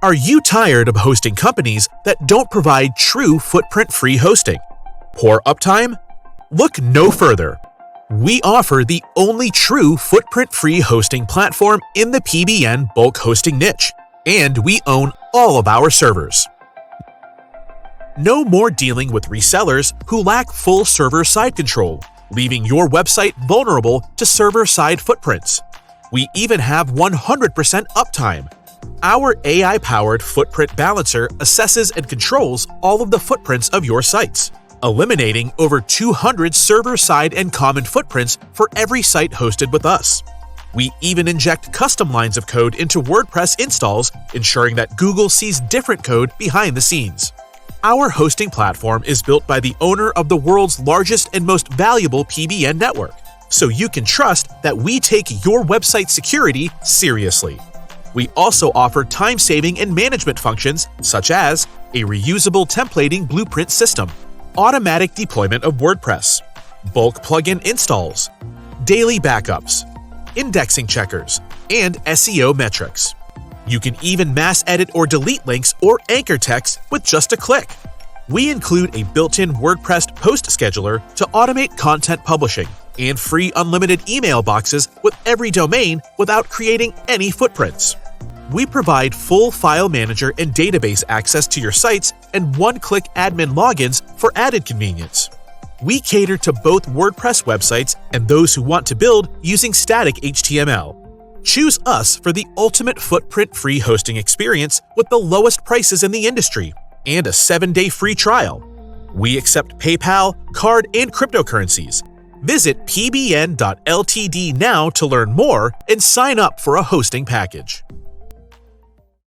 Are you tired of hosting companies that don't provide true footprint-free hosting? Poor uptime? Look no further. We offer the only true footprint-free hosting platform in the PBN bulk hosting niche, and we own all of our servers. No more dealing with resellers who lack full server-side control, leaving your website vulnerable to server-side footprints. We even have 100% uptime. Our AI-powered footprint balancer assesses and controls all of the footprints of your sites, eliminating over 200 server-side and common footprints for every site hosted with us. We even inject custom lines of code into WordPress installs, ensuring that Google sees different code behind the scenes. Our hosting platform is built by the owner of the world's largest and most valuable PBN network, so you can trust that we take your website security seriously. We also offer time-saving and management functions such as a reusable templating blueprint system, automatic deployment of WordPress, bulk plugin installs, daily backups, indexing checkers, and SEO metrics. You can even mass edit or delete links or anchor text with just a click. We include a built-in WordPress post scheduler to automate content publishing and free unlimited email boxes with every domain without creating any footprints. We provide full file manager and database access to your sites and one-click admin logins for added convenience. We cater to both WordPress websites and those who want to build using static HTML. Choose us for the ultimate footprint-free hosting experience with the lowest prices in the industry and a 7-day free trial. We accept PayPal, card, and cryptocurrencies. Visit pbn.ltd now to learn more and sign up for a hosting package.